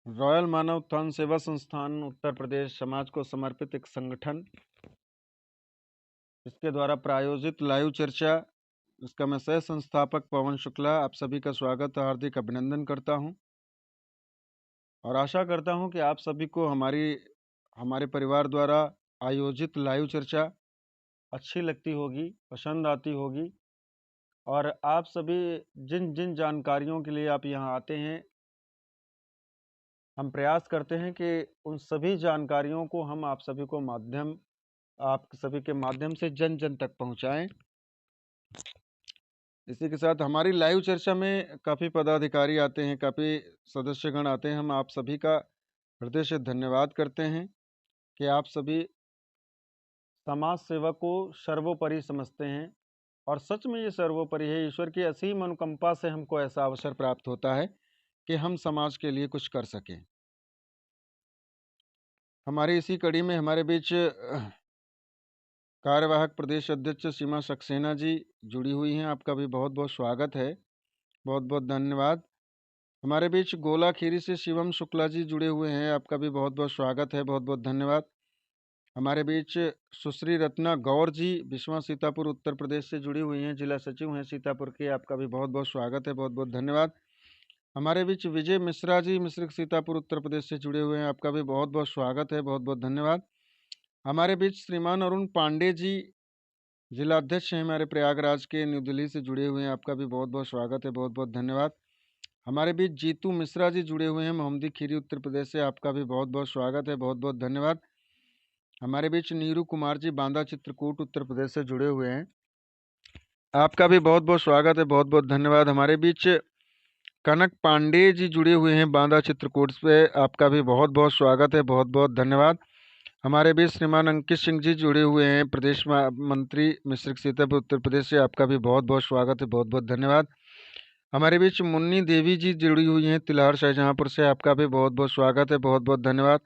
Royal मानव उत्थान सेवा संस्थान उत्तर प्रदेश समाज को समर्पित एक संगठन, इसके द्वारा प्रायोजित लाइव चर्चा, इसका मैं सह संस्थापक पवन शुक्ला आप सभी का स्वागत हार्दिक अभिनंदन करता हूं और आशा करता हूं कि आप सभी को हमारे परिवार द्वारा आयोजित लाइव चर्चा अच्छी लगती होगी, पसंद आती होगी। और आप सभी जिन जिन जानकारियों के लिए आप यहाँ आते हैं, हम प्रयास करते हैं कि उन सभी जानकारियों को हम आप सभी के माध्यम से जन जन तक पहुंचाएं। इसी के साथ हमारी लाइव चर्चा में काफ़ी पदाधिकारी आते हैं, काफ़ी सदस्यगण आते हैं। हम आप सभी का हृदय से धन्यवाद करते हैं कि आप सभी समाज सेवा को सर्वोपरि समझते हैं और सच में ये सर्वोपरि है। ईश्वर की असीम अनुकंपा से हमको ऐसा अवसर प्राप्त होता है कि हम समाज के लिए कुछ कर सकें। हमारी इसी कड़ी में हमारे बीच कार्यवाहक प्रदेश अध्यक्ष सीमा सक्सेना जी जुड़ी हुई हैं। आपका भी बहुत बहुत स्वागत है, बहुत बहुत धन्यवाद। हमारे बीच गोला खीरी से शिवम शुक्ला जी जुड़े हुए हैं, आपका भी बहुत बहुत स्वागत है, बहुत बहुत धन्यवाद। हमारे बीच सुश्री रत्ना गौर जी बिस्वा सीतापुर उत्तर प्रदेश से जुड़ी हुई हैं, जिला सचिव हैं सीतापुर के, आपका भी बहुत बहुत स्वागत है, बहुत बहुत धन्यवाद। हमारे बीच विजय मिश्रा जी मिश्रिक सीतापुर उत्तर प्रदेश से जुड़े हुए हैं, आपका भी बहुत बहुत स्वागत है, बहुत बहुत धन्यवाद। हमारे बीच श्रीमान अरुण पांडे जी जिला अध्यक्ष हैं हमारे प्रयागराज के, न्यू दिल्ली से जुड़े हुए हैं, आपका भी बहुत बहुत स्वागत है, बहुत बहुत धन्यवाद। हमारे बीच जीतू मिश्रा जी जुड़े हुए हैं मोहम्मदी खीरी उत्तर प्रदेश से, आपका भी बहुत बहुत स्वागत है, बहुत बहुत धन्यवाद। हमारे बीच नीरू कुमार जी बांदा चित्रकूट उत्तर प्रदेश से जुड़े हुए हैं, आपका भी बहुत बहुत स्वागत है, बहुत बहुत धन्यवाद। हमारे बीच कनक पांडे जी जुड़े हुए हैं बांदा चित्रकूट से, आपका भी बहुत बहुत स्वागत है, बहुत बहुत धन्यवाद। हमारे बीच श्रीमान अंकित सिंह जी जुड़े हुए हैं प्रदेश मंत्री मिश्रिक सीतापुर उत्तर प्रदेश से, आपका भी बहुत बहुत स्वागत है, बहुत बहुत धन्यवाद। हमारे बीच मुन्नी देवी जी जुड़ी हुई हैं तिलहार शाहजहाँपुर से, आपका भी बहुत बहुत स्वागत है, बहुत बहुत धन्यवाद।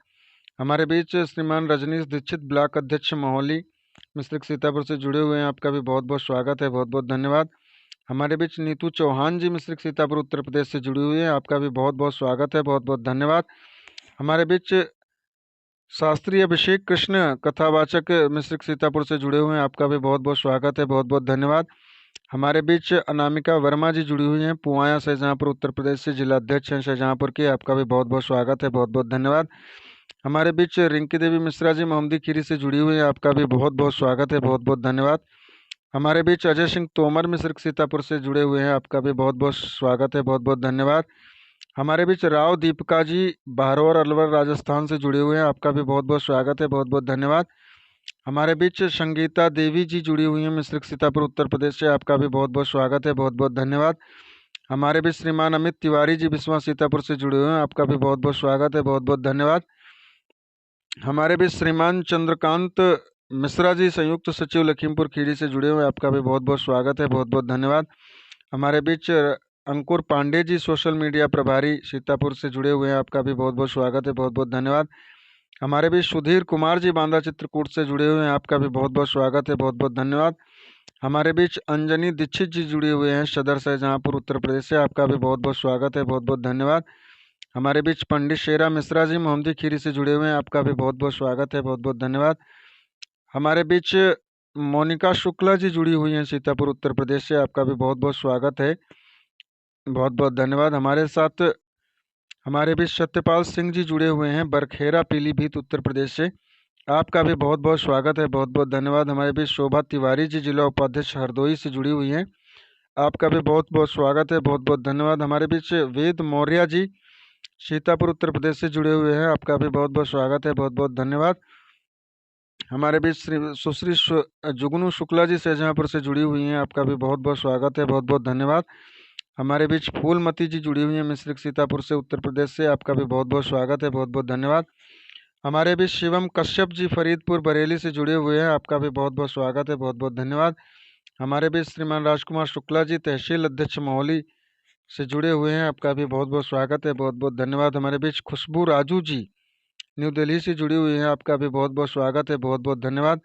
हमारे बीच श्रीमान रजनीश दीक्षित ब्लॉक अध्यक्ष मोहली मिश्रिक सीतापुर से जुड़े हुए हैं, आपका भी बहुत बहुत स्वागत है, बहुत बहुत धन्यवाद। हमारे बीच नीतू चौहान जी मिश्रिक सीतापुर उत्तर प्रदेश से जुड़ी हुई हैं, आपका भी बहुत बहुत स्वागत है, बहुत बहुत धन्यवाद। हमारे बीच शास्त्री अभिषेक कृष्ण कथावाचक मिश्रिक सीतापुर से जुड़े हुए हैं, आपका भी बहुत बहुत स्वागत है, बहुत बहुत धन्यवाद। हमारे बीच अनामिका वर्मा जी जुड़ी हुई हैं पुआया शाहजहाँपुर उत्तर प्रदेश से, जिला अध्यक्ष हैं शाहजहाँपुर के, आपका भी बहुत बहुत स्वागत है, बहुत बहुत धन्यवाद। हमारे बीच रिंकी देवी मिश्रा जी मोहम्मदी खीरी से जुड़ी हुई हैं, आपका भी बहुत बहुत स्वागत है, बहुत बहुत धन्यवाद। हमारे बीच अजय सिंह तोमर मिश्रिक सीतापुर से जुड़े हुए हैं, आपका भी बहुत बहुत स्वागत है, बहुत बहुत धन्यवाद। हमारे बीच राव दीपिका जी बाहरौर अलवर राजस्थान से जुड़े हुए हैं, आपका भी बहुत बहुत स्वागत है, बहुत बहुत धन्यवाद। हमारे बीच संगीता देवी जी जुड़ी हुई हैं मिश्रिक सीतापुर उत्तर प्रदेश से, आपका भी बहुत बहुत स्वागत है, बहुत बहुत धन्यवाद। हमारे बीच श्रीमान अमित तिवारी जी बिस्वा सीतापुर से जुड़े हुए हैं, आपका भी बहुत बहुत स्वागत है, बहुत बहुत धन्यवाद। हमारे बीच श्रीमान चंद्रकांत मिश्रा जी संयुक्त सचिव लखीमपुर खीरी से जुड़े हुए हैं, आपका भी बहुत बहुत स्वागत है, बहुत बहुत धन्यवाद। हमारे बीच अंकुर पांडे जी सोशल मीडिया प्रभारी सीतापुर से जुड़े हुए हैं, आपका भी बहुत बहुत स्वागत है, बहुत बहुत धन्यवाद। हमारे बीच सुधीर कुमार जी बांदा चित्रकूट से जुड़े हुए हैं, आपका भी बहुत बहुत स्वागत है, बहुत बहुत धन्यवाद। हमारे बीच अंजनी दीक्षित जी जुड़े हुए हैं सदर शाहजहाँपुर उत्तर प्रदेश से, आपका भी बहुत बहुत स्वागत है, बहुत बहुत धन्यवाद। हमारे बीच पंडित शेरा मिश्रा जी मोहम्मदी खीरी से जुड़े हुए हैं, आपका भी बहुत बहुत स्वागत है, बहुत बहुत धन्यवाद। हमारे बीच मोनिका शुक्ला जी जुड़ी हुई हैं सीतापुर उत्तर प्रदेश से, आपका भी बहुत बहुत स्वागत है, बहुत बहुत धन्यवाद। हमारे साथ हमारे बीच सत्यपाल सिंह जी जुड़े हुए हैं बरखेरा पीलीभीत उत्तर प्रदेश से, आपका भी बहुत बहुत स्वागत है, बहुत बहुत धन्यवाद। हमारे बीच शोभा तिवारी जी जिला उपाध्यक्ष हरदोई से जुड़ी हुई हैं, आपका भी बहुत बहुत स्वागत है, बहुत बहुत धन्यवाद। हमारे बीच वेद मौर्य जी सीतापुर उत्तर प्रदेश से जुड़े हुए हैं, आपका भी बहुत बहुत स्वागत है, बहुत बहुत धन्यवाद। हमारे बीच सुश्री जुगनू शुक्ला जी शाहजहाँपुर से जुड़ी हुई हैं, आपका भी बहुत बहुत स्वागत है, बहुत बहुत धन्यवाद। हमारे बीच फूलमती जी जुड़ी हुई हैं मिश्रिक सीतापुर से उत्तर प्रदेश से, आपका भी बहुत बहुत स्वागत है, बहुत बहुत धन्यवाद। हमारे बीच शिवम कश्यप जी फरीदपुर बरेली से जुड़े हुए हैं, आपका भी बहुत बहुत स्वागत है, बहुत बहुत धन्यवाद। हमारे बीच श्रीमान राजकुमार शुक्ला जी तहसील अध्यक्ष मोहली से जुड़े हुए हैं, आपका भी बहुत बहुत स्वागत है, बहुत बहुत धन्यवाद। हमारे बीच खुशबू राजू जी न्यू दिल्ली से जुड़ी हुई हैं, आपका भी बहुत बहुत स्वागत है, बहुत बहुत धन्यवाद।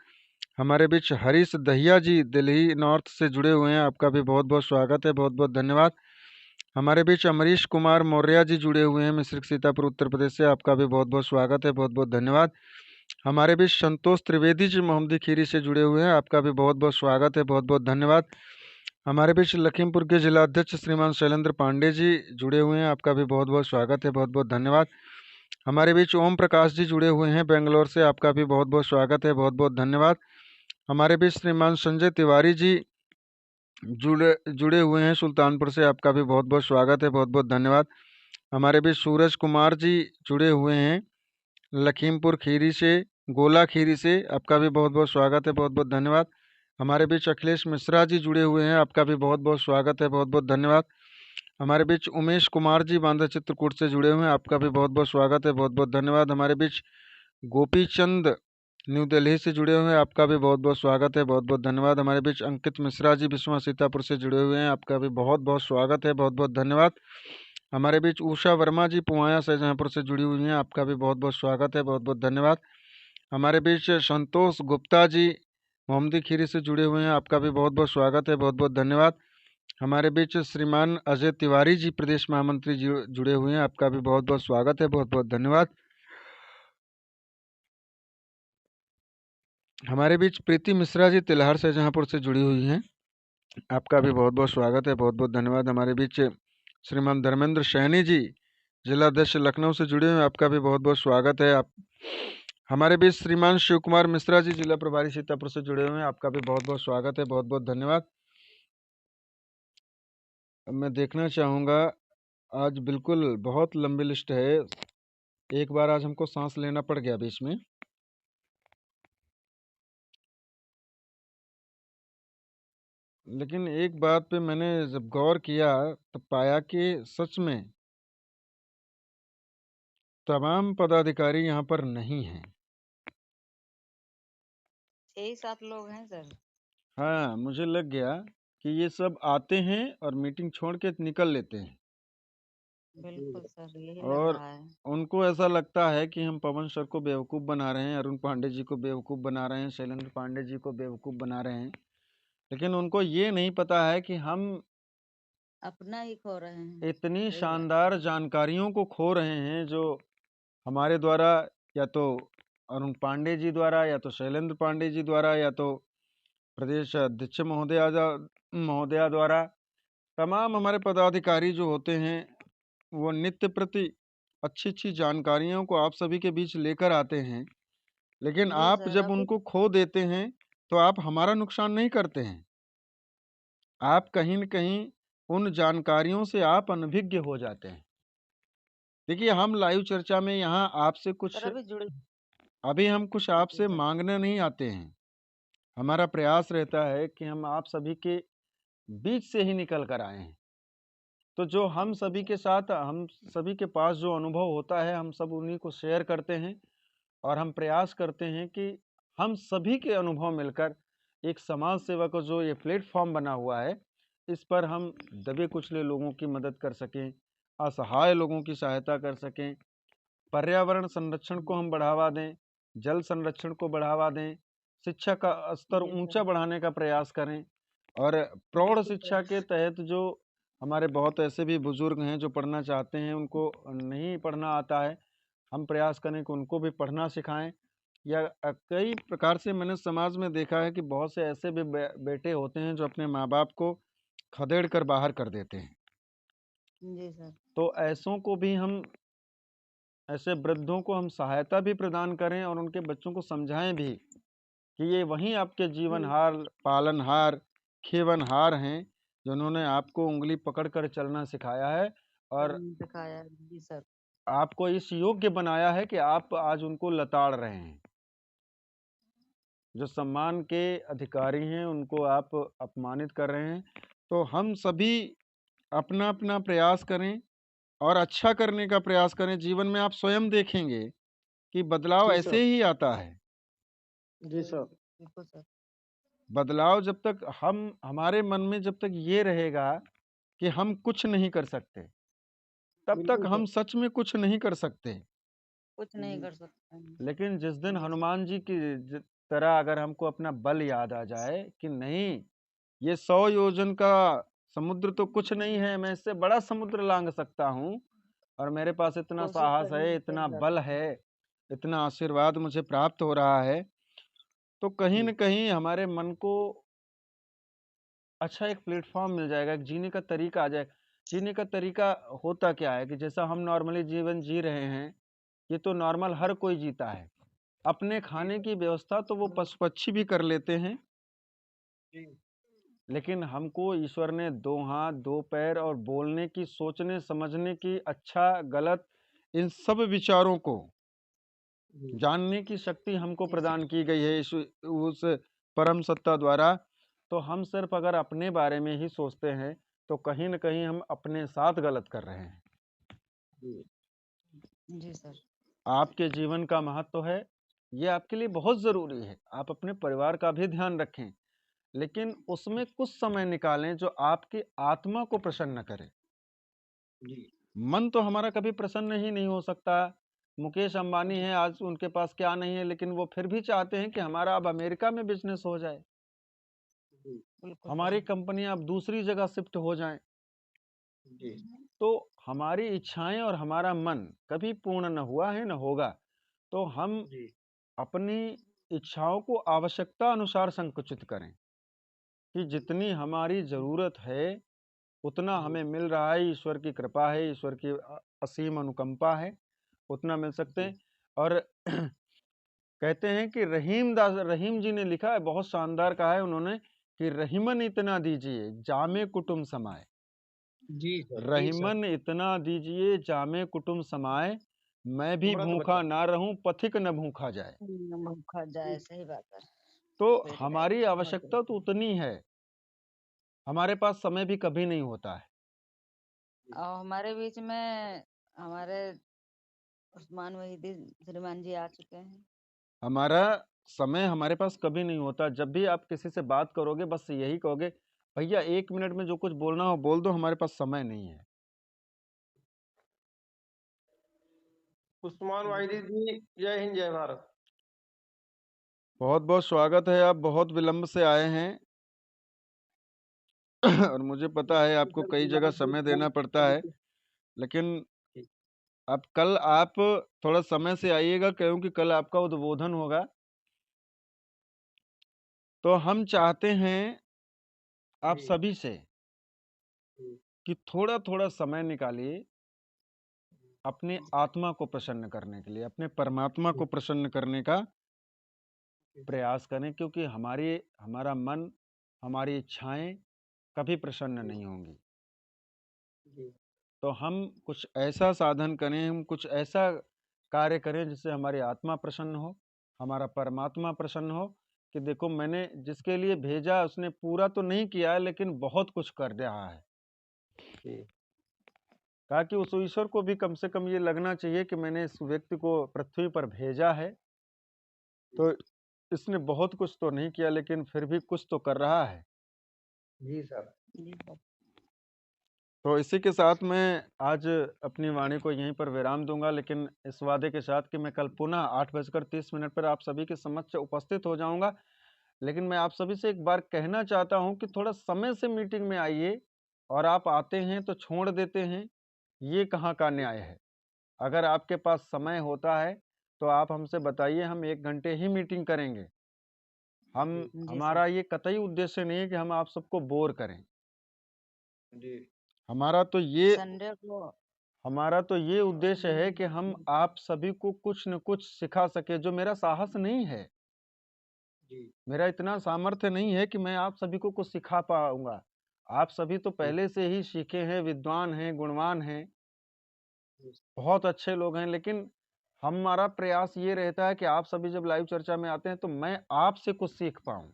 हमारे बीच हरीश दहिया जी दिल्ली नॉर्थ से जुड़े हुए हैं, आपका भी बहुत बहुत स्वागत है, बहुत बहुत धन्यवाद। हमारे बीच अमरीश कुमार मौर्य जी जुड़े हुए हैं मिश्रिक सीतापुर उत्तर प्रदेश से, आपका भी बहुत बहुत स्वागत है, बहुत बहुत धन्यवाद। हमारे बीच संतोष त्रिवेदी जी मोहम्मदी खीरी से जुड़े हुए हैं, आपका भी बहुत बहुत स्वागत है, बहुत बहुत धन्यवाद। हमारे बीच लखीमपुर के जिला अध्यक्ष श्रीमान शैलेंद्र पांडे जी जुड़े हुए हैं, आपका भी बहुत बहुत स्वागत है, बहुत बहुत धन्यवाद। हमारे बीच ओम प्रकाश जी जुड़े हुए हैं बेंगलोर से, आपका भी बहुत बहुत स्वागत है, बहुत बहुत धन्यवाद। हमारे बीच श्रीमान संजय तिवारी जी जुड़े जुड़े हुए हैं सुल्तानपुर से, आपका भी बहुत बहुत स्वागत है, बहुत बहुत धन्यवाद। हमारे बीच सूरज कुमार जी जुड़े हुए हैं लखीमपुर खीरी से, गोला खीरी से, आपका भी बहुत बहुत स्वागत है, बहुत बहुत धन्यवाद। हमारे बीच अखिलेश मिश्रा जी जुड़े हुए हैं, आपका भी बहुत बहुत स्वागत है, बहुत बहुत धन्यवाद। हमारे बीच उमेश कुमार जी बांदा चित्रकूट से जुड़े हुए हैं, आपका भी बहुत बहुत स्वागत है, बहुत बहुत धन्यवाद। हमारे बीच गोपी चंद न्यू दिल्ली से जुड़े हुए हैं, आपका भी बहुत बहुत स्वागत है, बहुत बहुत धन्यवाद। हमारे बीच अंकित मिश्रा जी बिस्वा सीतापुर से जुड़े हुए हैं, आपका भी बहुत बहुत स्वागत है, बहुत बहुत धन्यवाद। हमारे बीच उषा वर्मा जी पुवाया शाहजहाँपुर से जुड़ी हुई हैं, आपका भी बहुत बहुत स्वागत है, बहुत बहुत धन्यवाद। हमारे बीच संतोष गुप्ता जी मोहम्मदी खीरी से जुड़े हुए हैं, आपका भी बहुत बहुत स्वागत है, बहुत बहुत धन्यवाद। हमारे बीच श्रीमान अजय तिवारी जी प्रदेश महामंत्री जी जुड़े हुए हैं, आपका भी बहुत बहुत स्वागत है, बहुत बहुत धन्यवाद। हमारे बीच प्रीति मिश्रा जी तिलहार शाहजहाँपुर से जुड़ी हुई हैं, आपका भी बहुत बहुत स्वागत है, बहुत बहुत धन्यवाद। हमारे बीच श्रीमान धर्मेंद्र सैनी जी जिला अध्यक्ष लखनऊ से जुड़े हुए हैं, आपका भी बहुत बहुत स्वागत है। आप हमारे बीच श्रीमान शिव कुमार मिश्रा जी जिला प्रभारी सीतापुर से जुड़े हुए हैं, आपका भी बहुत बहुत स्वागत है, बहुत बहुत धन्यवाद। अब मैं देखना चाहूँगा, आज बिल्कुल बहुत लंबी लिस्ट है, एक बार आज हमको सांस लेना पड़ गया बीच में। लेकिन एक बात पे मैंने जब गौर किया तो पाया कि सच में तमाम पदाधिकारी यहाँ पर नहीं हैं। 6-7 लोग हैं सर। हाँ, मुझे लग गया कि ये सब आते हैं और मीटिंग छोड़ के निकल लेते हैं, बिल्कुल सर, यही लग और रहा है। उनको ऐसा लगता है कि हम पवन सर को बेवकूफ़ बना रहे हैं, अरुण पांडे जी को बेवकूफ़ बना रहे हैं, शैलेंद्र पांडे जी को बेवकूफ़ बना रहे हैं। लेकिन उनको ये नहीं पता है कि हम अपना ही खो रहे हैं। इतनी सही बात। शानदार जानकारियों को खो रहे हैं जो हमारे द्वारा, या तो अरुण पांडे जी द्वारा, या तो शैलेंद्र पांडे जी द्वारा, या तो प्रदेश अध्यक्ष महोदया द्वारा, तमाम हमारे पदाधिकारी जो होते हैं वो नित्य प्रति अच्छी अच्छी जानकारियों को आप सभी के बीच लेकर आते हैं। लेकिन जी आप सर, जब अभी उनको खो देते हैं तो आप हमारा नुकसान नहीं करते हैं, आप कहीं न कहीं उन जानकारियों से आप अनभिज्ञ हो जाते हैं। देखिए, हम लाइव चर्चा में यहाँ आपसे कुछ, सर अभी जुड़े। अभी हम कुछ जी आपसे सर। मांगने नहीं आते हैं। हमारा प्रयास रहता है कि हम आप सभी के बीच से ही निकल कर आए हैं। तो जो हम सभी के साथ, हम सभी के पास जो अनुभव होता है, हम सब उन्हीं को शेयर करते हैं, और हम प्रयास करते हैं कि हम सभी के अनुभव मिलकर एक समाज सेवा का जो ये प्लेटफॉर्म बना हुआ है, इस पर हम दबे कुचले लोगों की मदद कर सकें, असहाय लोगों की सहायता कर सकें, पर्यावरण संरक्षण को हम बढ़ावा दें, जल संरक्षण को बढ़ावा दें, शिक्षा का स्तर जी ऊंचा सर। बढ़ाने का प्रयास करें। और प्रौढ़ बिल्कुल शिक्षा सर। के तहत जो हमारे बहुत ऐसे भी बुजुर्ग हैं जो पढ़ना चाहते हैं, उनको नहीं पढ़ना आता है, हम प्रयास करें कि उनको भी पढ़ना सिखाएं। या कई प्रकार से मैंने समाज में देखा है कि बहुत से ऐसे भी बेटे होते हैं जो अपने माँ बाप को खदेड़ कर बाहर कर देते हैं। जी सर। तो ऐसों को भी हम, ऐसे वृद्धों को हम सहायता भी प्रदान करें और उनके बच्चों को समझाएं भी कि ये वहीं आपके जी। जीवनहार, पालनहार, खेवनहार हैं, जिन्होंने आपको उंगली पकड़ कर चलना सिखाया है और चरण दिखाया है। जी सर। आपको इस योग्य बनाया है कि आप आज उनको लताड़ रहे हैं। जो सम्मान के अधिकारी हैं उनको आप अपमानित कर रहे हैं। तो हम सभी अपना अपना प्रयास करें और अच्छा करने का प्रयास करें। जीवन में आप स्वयं देखेंगे कि बदलाव जी ऐसे सर। ही आता है। जी सर। बिल्कुल सर। बदलाव जब तक हम, हमारे मन में जब तक ये रहेगा कि हम कुछ नहीं कर सकते, तब तक बिल्कुल हम सर। सच में कुछ नहीं कर सकते। कुछ नहीं जी। कर सकते हैं। लेकिन जिस दिन जी सर। हनुमान जी की तरह अगर हमको अपना बल याद आ जाए कि नहीं, ये 100 योजन का समुद्र तो कुछ नहीं है, मैं इससे बड़ा समुद्र लांघ सकता हूँ और मेरे पास इतना कोशिश साहस करने है, से इतना सर। बल है, इतना आशीर्वाद मुझे प्राप्त हो रहा है। तो कहीं न कहीं हमारे मन को अच्छा एक प्लेटफ़ॉर्म मिल जाएगा, एक जीने का तरीका आ जाएगा। जीने का तरीका होता क्या है कि जैसा हम नॉर्मली जीवन जी रहे हैं, ये तो नॉर्मल हर कोई जीता है। अपने खाने की व्यवस्था तो वो पशु-पक्षी भी कर लेते हैं। लेकिन हमको ईश्वर ने 2 हाथ, 2 पैर और बोलने की, सोचने, समझने की, अच्छा, गलत इन सब विचारों को जानने की शक्ति हमको जी प्रदान सर। की गई है उस परम सत्ता द्वारा। तो हम सिर्फ अगर अपने बारे में ही सोचते हैं, तो कहीं न कहीं हम अपने साथ गलत कर रहे हैं। जी सर। आपके जीवन का महत्व है, ये आपके लिए बहुत ज़रूरी है। आप अपने परिवार का भी ध्यान रखें, लेकिन उसमें कुछ समय निकालें जो आपकी आत्मा को प्रसन्न करे। मन तो हमारा कभी प्रसन्न ही नहीं हो सकता। मुकेश अंबानी हैं, आज उनके पास क्या नहीं है, लेकिन वो फिर भी चाहते हैं कि हमारा अब अमेरिका में बिज़नेस हो जाए। बिल्कुल हमारी सर। कंपनियाँ अब दूसरी जगह शिफ्ट हो जाएँ। तो हमारी इच्छाएँ और हमारा मन कभी पूर्ण न हुआ है, न होगा। तो हम अपनी इच्छाओं को आवश्यकता अनुसार संकुचित करें कि जितनी हमारी ज़रूरत है, उतना हमें मिल रहा है, ईश्वर की कृपा है, ईश्वर की असीम अनुकंपा है, उतना मिल सकते हैं। और कहते हैं कि रहीम जी ने लिखा है, बहुत शानदार कहा है उन्होंने कि रहीमन इतना दीजिए, जामे कुटुम समाए। रहीमन इतना दीजिए, जामे कुटुम समाए, मैं भी भूखा ना रहूं, पथिक न भूखा जाए। भूखा जाए, सही बात है। तो वेरी हमारी राइट। आवश्यकता तो उतनी है, हमारे पास समय भी कभी नहीं होता है। और हमारे बीच में हमारे उस्मान वहीदी श्रीमान जी आ चुके हैं। हमारा समय हमारे पास कभी नहीं होता। जब भी आप किसी से बात करोगे, बस यही कहोगे, भैया 1 मिनट में जो कुछ बोलना हो बोल दो, हमारे पास समय नहीं है। उस्मान वाहिदी जी, जय हिंद जय भारत। बहुत-बहुत स्वागत है, आप बहुत विलंब से आए हैं। और मुझे पता है आपको कई जगह समय देना पड़ता है, लेकिन अब कल आप थोड़ा समय से आइएगा, क्योंकि कल आपका उद्बोधन होगा। तो हम चाहते हैं आप सभी से कि थोड़ा-थोड़ा समय निकालिए अपनी आत्मा को प्रसन्न करने के लिए, अपने परमात्मा को प्रसन्न करने का प्रयास करें, क्योंकि हमारा मन, हमारी इच्छाएं कभी प्रसन्न नहीं होंगी। तो हम कुछ ऐसा साधन करें, हम कुछ ऐसा कार्य करें जिससे हमारी आत्मा प्रसन्न हो, हमारा परमात्मा प्रसन्न हो कि देखो मैंने जिसके लिए भेजा उसने पूरा तो नहीं किया है, लेकिन बहुत कुछ कर रहा है। कहा कि उस ईश्वर को भी कम से कम ये लगना चाहिए कि मैंने इस व्यक्ति को पृथ्वी पर भेजा है, तो इसने बहुत कुछ तो नहीं किया, लेकिन फिर भी कुछ तो कर रहा है। जी सर। जी सर। तो इसी के साथ मैं आज अपनी वाणी को यहीं पर विराम दूंगा, लेकिन इस वादे के साथ कि मैं कल पुनः 8:30 पर आप सभी के समक्ष उपस्थित हो जाऊंगा। लेकिन मैं आप सभी से एक बार कहना चाहता हूं कि थोड़ा समय से मीटिंग में आइए, और आप आते हैं तो छोड़ देते हैं, ये कहाँ का न्याय है। अगर आपके पास समय होता है तो आप हमसे बताइए, हम 1 घंटे ही मीटिंग करेंगे। जी हमारा सर। ये कतई उद्देश्य नहीं है कि हम आप सबको बोर करें। जी हमारा तो ये संडे को हमारा तो ये उद्देश्य है कि हम आप सभी को कुछ न कुछ सिखा सके। जो मेरा साहस नहीं है, मेरा इतना सामर्थ्य नहीं है कि मैं आप सभी को कुछ सिखा पाऊंगा। आप सभी तो पहले से ही सीखे हैं, विद्वान हैं, गुणवान हैं, बहुत अच्छे लोग हैं। लेकिन हमारा प्रयास ये रहता है कि आप सभी जब लाइव चर्चा में आते हैं तो मैं आपसे कुछ सीख पाऊं।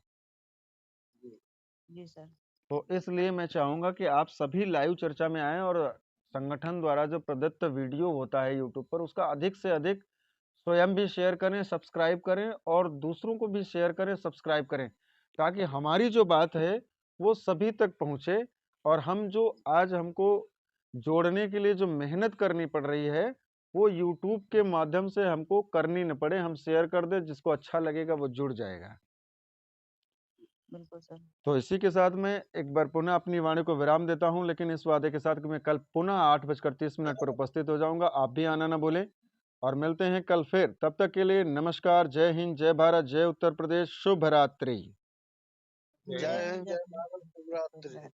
जी सर। तो इसलिए मैं चाहूंगा कि आप सभी लाइव चर्चा में आएं, और संगठन द्वारा जो प्रदत्त वीडियो होता है यूट्यूब पर, उसका अधिक से अधिक स्वयं भी शेयर करें, सब्सक्राइब करें, और दूसरों को भी शेयर करें, सब्सक्राइब करें, ताकि हमारी जो बात है वो सभी तक पहुंचे। और हम जो आज हमको जोड़ने के लिए जो मेहनत करनी पड़ रही है, वो यूट्यूब के माध्यम से हमको करनी न पड़े। हम शेयर कर दें, जिसको अच्छा लगेगा वो जुड़ जाएगा। बिल्कुल सर। तो इसी के साथ मैं एक बार पुनः अपनी वाणी को विराम देता हूं, लेकिन इस वादे के साथ कि मैं कल पुनः 8:30 पर उपस्थित हो जाऊंगा। आप भी आना ना भूलें और मिलते हैं कल फिर। तब तक के लिए नमस्कार, जय हिंद, जय भारत, जय उत्तर प्रदेश, शुभ रात्रि। जय हिंद, जय भारत, शुभ रात्रि।